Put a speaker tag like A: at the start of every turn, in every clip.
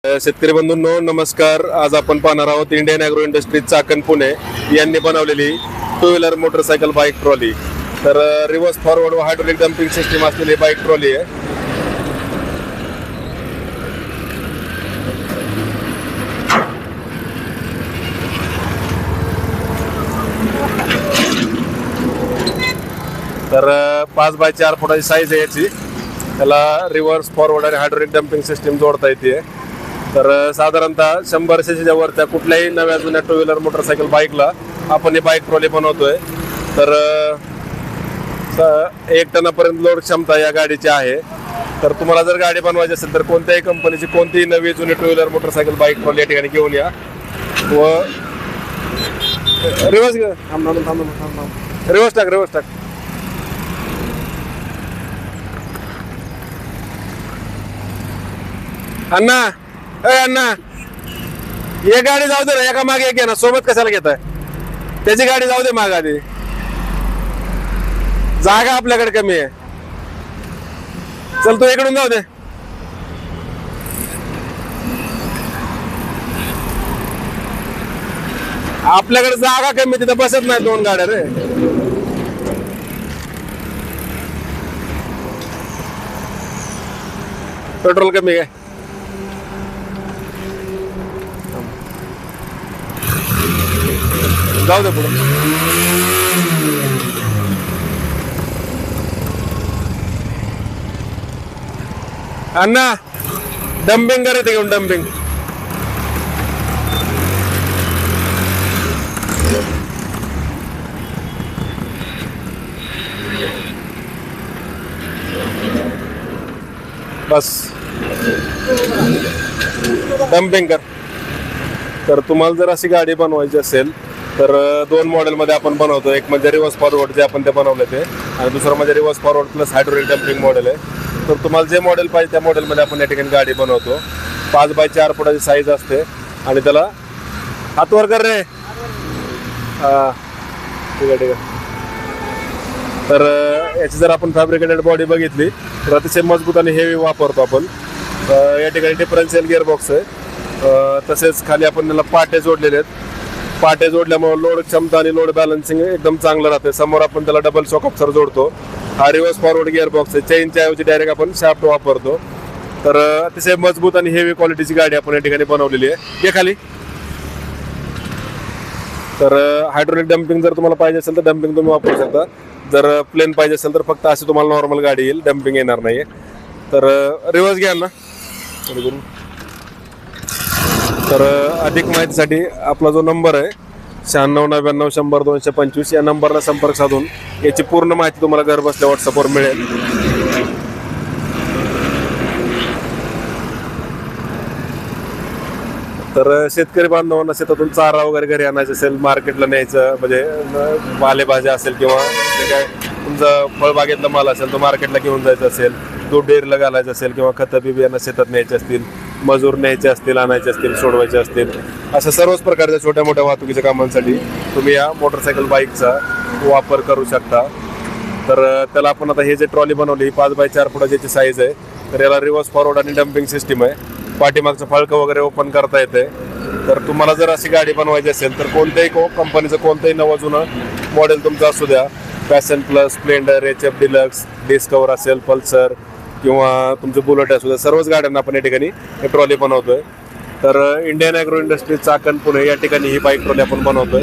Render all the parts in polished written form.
A: शेतकरी बंधूंनो नमस्कार. आज आपण पाहणार आहोत Indian agro industries Chakan Pune यांनी बनवलेली two wheeler motorcycle bike trolley. तर रिव्हर्स फॉरवर्ड व हायड्रोलिक डम्पिंग सिस्टीम असलेली बाईक ट्रॉली आहे. तर 5x4 फुटाची साईज आहे याची. त्याला रिव्हर्स फॉरवर्ड आणि हायड्रोलिक डम्पिंग सिस्टीम जोडता येते. तर साधारणतः 100 सीसीच्या वरच्या कुठल्याही नव्या जुन्या टू व्हीलर मोटरसायकल बाईकला आपण ही बाईक ट्रॉली बनवतोय. तर 1 टनापर्यंत लोड क्षमता या गाडीची आहे. तर तुम्हाला जर गाडी बनवायची असेल तर कोणत्याही कंपनीची कोणतीही नवी जुनी two wheeler motorcycle bike trolley या ठिकाणी घेऊन या. व रिव्हर्स रिव्हर्स टाक. अण्णा अण्णा ये गाडी जाऊ दे ना, एका मागे एक आहे ना, सोबत कशाला घेताय? त्याची गाडी जाऊ दे माग, आधी जागा आपल्याकडे कमी आहे. चल तू इकडून जाऊ दे. आपल्याकडे जागा कमी, तिथं बसत नाही 2 गाड्या रे. पेट्रोल कमी आहे. जाऊ दे पुढे. अण्णा डम्पिंग कर, घेऊन डम्पिंग. बस डम्पिंग कर. तर तुम्हाला जर अशी गाडी बनवायची असेल तर 2 मॉडेलमध्ये आपण बनवतो. एक म्हणजे रिव्हर्स फॉरवर्ड जे आपण ते बनवले ते, आणि दुसरं म्हणजे reverse forward plus hydraulic dumping model आहे. तर तुम्हाला जे मॉडेल पाहिजे त्या मॉडेलमध्ये आपण या ठिकाणी गाडी बनवतो. 5x4 फुटाची साईज असते आणि त्याला हातवर कर रे. हां ठीक आहे ठीक आहे. तर याची जर आपण फॅब्रिकेटेड बॉडी बघितली तर अतिशय मजबूत आणि हेवी वापरतो आपण. या ठिकाणी डिफरन्शियल गिअरबॉक्स आहे. तसेच खाली आपण त्याला पाटे जोडलेले आहेत. पाटे जोडल्यामुळे लोड क्षमता आणि लोड बॅलन्सिंग एकदम चांगलं राहते. समोर आपण त्याला डबल शॉक ऑब्झर्वर जोडतो. हा रिव्हर्स फॉरवर्ड गिअरबॉक्स आहे. चेनच्या ऐवजी डायरेक्ट आपण शाफ्ट वापरतो. तर अतिशय मजबूत आणि हेवी क्वालिटीची गाडी आपण या ठिकाणी बनवलेली आहे. हे खाली. तर हायड्रोलिक डम्पिंग जर तुम्हाला पाहिजे असेल तर डम्पिंग तुम्ही वापरू शकता. जर प्लेन पाहिजे असेल तर फक्त अशी तुम्हाला नॉर्मल गाडी येईल, डम्पिंग येणार नाही. तर रिव्हर्स घ्या ना. तर अधिक माहितीसाठी आपला जो नंबर आहे 9699 100 225 या नंबरला संपर्क साधून याची पूर्ण माहिती तुम्हाला घर बसल्या व्हॉट्सअपवर मिळेल. तर शेतकरी बांधवांना शेतातून चारा वगैरे घरी आणायचं असेल, मार्केटला न्यायचं, म्हणजे पालेभाज्या असेल किंवा जे काय तुमचा फळबागेतला माल असेल तो मार्केटला घेऊन जायचं असेल, दूध डेअरीला घालायचं असेल किंवा खतं बिबियांना शेतात न्यायचे असतील, मजूर न्यायचे असतील, आणायचे असतील, सोडवायचे असतील, अशा सर्वच प्रकारच्या छोट्या मोठ्या वाहतुकीच्या कामांसाठी तुम्ही या मोटरसायकल बाईकचा वापर करू शकता. तर त्याला आपण आता हे जे ट्रॉली बनवली 5x4 फुटाची साईज आहे. तर याला रिव्हर्स फॉरवर्ड आणि डम्पिंग सिस्टीम आहे. पाठीमागचं फळकं वगैरे ओपन करता येते. तर तुम्हाला जर अशी गाडी बनवायची असेल तर कोणत्याही कंपनीचं कोणतंही नवं जुनं मॉडेल तुमचं असू द्या, Passion Plus, Splendor, HF Deluxe, Discover असेल, पल्सर किंवा तुमचं बुलेट असू द्या, सर्वच गाड्यांना आपण या ठिकाणी हे ट्रॉली बनवतोय. तर Indian agro industries Chakan Pune या ठिकाणी ही बाईक ट्रॉली आपण बनवतोय.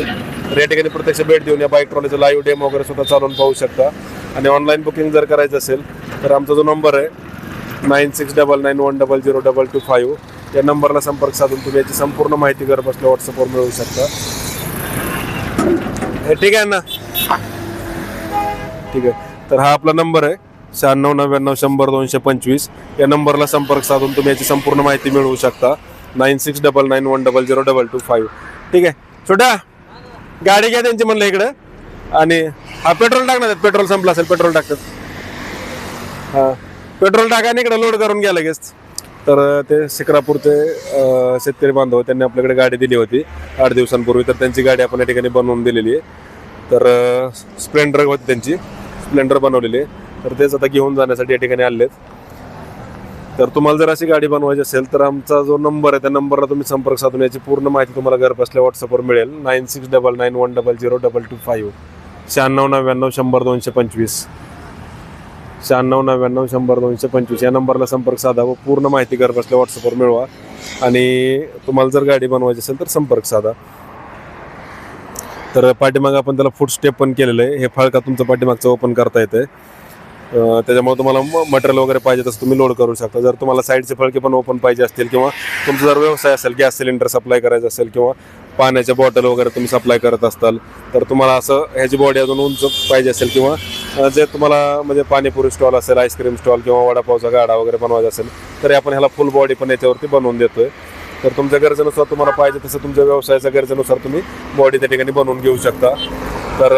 A: तर या ठिकाणी प्रत्यक्ष भेट देऊन या बाईक ट्रॉलीचं लाईव्ह डेमो वगैरे सुद्धा चालवून पाहू शकता. आणि ऑनलाईन बुकिंग जर करायचं असेल तर आमचा जो नंबर आहे 9699100225 या नंबरला संपर्क साधून तुम्ही याची संपूर्ण माहिती घर बसल्या व्हॉट्सअपवर मिळवू शकता. ठीक आहे ना? ठीक आहे. तर हा आपला नंबर आहे 9699 100 225 या नंबरला संपर्क साधून तुम्ही याची संपूर्ण माहिती मिळवू शकता. 9699100225. ठीक आहे. छोट्या गाडी घ्या त्यांची म्हणलं इकडं. आणि हा पेट्रोल टाकणार, पेट्रोल संपलं असेल, पेट्रोल टाकतात. हां पेट्रोल टाका आणि इकडे लोड करून घ्या लगेच. तर ते शिक्रापूरचे शेतकरी बांधव त्यांनी आपल्याकडे गाडी दिली होती 8 दिवसांपूर्वी. तर त्यांची गाडी आपण या ठिकाणी बनवून दिलेली आहे. तर स्प्लेंडर होती त्यांची, स्प्लेंडर बनवलेली आहे. तर तेच आता घेऊन जाण्यासाठी या ठिकाणी आलेत. तर तुम्हाला जर अशी गाडी बनवायची असेल तर आमचा जो नंबर आहे त्या नंबरला तुम्ही संपर्क साधून याची पूर्ण माहिती तुम्हाला घर बसल्या व्हॉट्सअपवर मिळेल. 9699100225 9699100225 9699100225 या नंबरला संपर्क साधा व पूर्ण माहिती घर बसल्या व्हॉट्सअपवर मिळवा. आणि तुम्हाला जर गाडी बनवायची असेल तर संपर्क साधा. तर पाठीमागं आपण त्याला फूट स्टेप पण केलेलं आहे. हे फळका तुमचं पाठीमागचं ओपन करता येतं. त्याच्यामुळे तुम्हाला मटेरियल वगैरे पाहिजे तसं तुम्ही लोड करू शकता. जर तुम्हाला साईडचे फळके पण ओपन पाहिजे असतील किंवा तुमचा जर व्यवसाय असेल, गॅस सिलेंडर सप्लाय करायचं असेल किंवा पाण्याच्या बॉटल वगैरे तुम्ही सप्लाय करत असाल तर तुम्हाला असं ह्याची बॉडी अजून उंच पाहिजे असेल किंवा जे तुम्हाला म्हणजे पाणीपुरी स्टॉल असेल, आईस्क्रीम स्टॉल किंवा वडापावचा गाडा वगैरे बनवायचा असेल तरी आपण ह्याला फुल बॉडी पण याच्यावरती बनवून देतोय. तर तुमच्या गरजेनुसार तुम्हाला पाहिजे तसं तुमच्या व्यवसायाच्या गरजेनुसार तुम्ही बॉडी त्या ठिकाणी बनवून घेऊ शकता. तर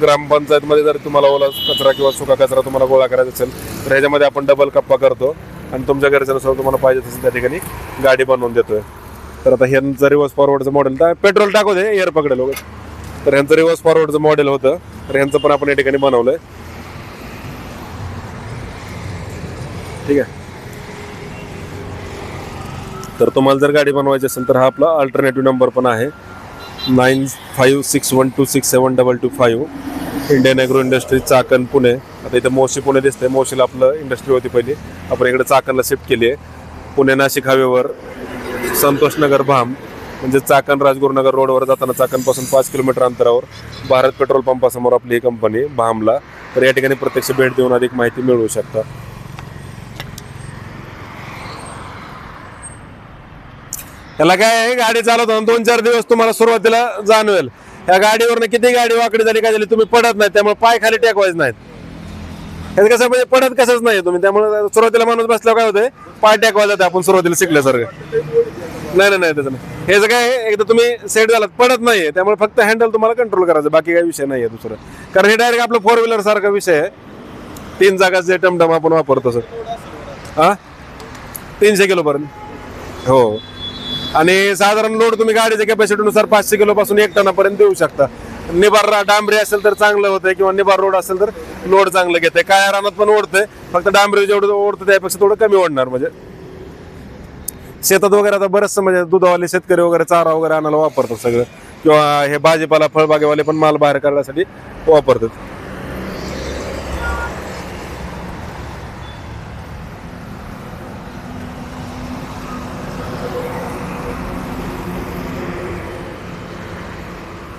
A: ग्रामपंचायतमध्ये जर तुम्हाला ओला कचरा किंवा सुका कचरा तुम्हाला गोळा करायचा असेल तर ह्याच्यामध्ये आपण डबल कप्पा करतो आणि तुमच्या गरजेनुसार तुम्हाला पाहिजे तसं त्या ठिकाणी गाडी बनवून देतोय. तर आता ह्यांचं रिव्हर्स फॉरवर्डचं मॉडेल तर पेट्रोल टाकू दे एअर पकडेल वगैरे. तर ह्यांचं रिव्हर्स फॉरवर्डचं मॉडेल होतं तर ह्यांचं पण आपण या ठिकाणी बनवलंय. ठीक आहे. तर तुम्हाला जर गाडी बनवायची असेल तर हा आपला अल्टरनेटिव्ह नंबर पण आहे 9561267225 Indian agro industry Chakan Pune. आता इथं मोशी पुणे दिसतंय. मोशीला आपलं इंडस्ट्री होती पहिली, आपण इकडे चाकणला शिफ्ट केली आहे. पुणे नाशिक हायवेवर संतोषनगर भाम म्हणजे चाकण राजगुरुनगर रोडवर जाताना चाकणपासून 5 किलोमीटर अंतरावर भारत पेट्रोल पंपासमोर आपली ही कंपनी भामला. तर या ठिकाणी प्रत्यक्ष भेट देऊन अधिक माहिती मिळवू शकता. याला काय आहे, गाडी चालवताना 2-4 दिवस तुम्हाला सुरुवातीला जाणवेल ह्या गाडीवरनं किती गाडी वाकडी झाली काय झाली तुम्ही पडत नाही, त्यामुळे पाय खाली टेकवायचे नाहीत. हे कसं म्हणजे पडत कसंच नाही तुम्ही, त्यामुळे सुरुवातीला माणूस बसल्यावर काय होतंय पाय टेकवायला जाते आपण सुरुवातीला शिकल्यासारखं. नाही त्याचं नाही. हे जे काय एकदा तुम्ही सेट झालात पडत नाहीये, त्यामुळे फक्त हँडल तुम्हाला कंट्रोल करायचं, बाकी काही विषय नाहीये दुसरं. कारण हे डायरेक्ट आपलं 4 व्हीलर सारखा विषय आहे. 3 जागाच जे टमटम आपण वापरतो सर 300 किलो पर्यंत. हो. आणि साधारण लोड तुम्ही गाडीच्या कॅपॅसिटीनुसार 500 किलो पासून 1 टनापर्यंत देऊ शकता. निबार डांबरी असेल तर चांगलं होतंय किंवा निबार रोड असेल तर लोड चांगलं घेतंय. काय रानात पण ओढतंय, फक्त डांबरी जेवढं ओढतं त्यापेक्षा थोडं कमी ओढणार. म्हणजे शेतात वगैरे आता बरंचसं म्हणजे दुधावाले शेतकरी वगैरे चारा वगैरे आणायला वापरतात सगळं, किंवा हे भाजीपाला फळबागेवाले पण माल बाहेर काढण्यासाठी वापरतात.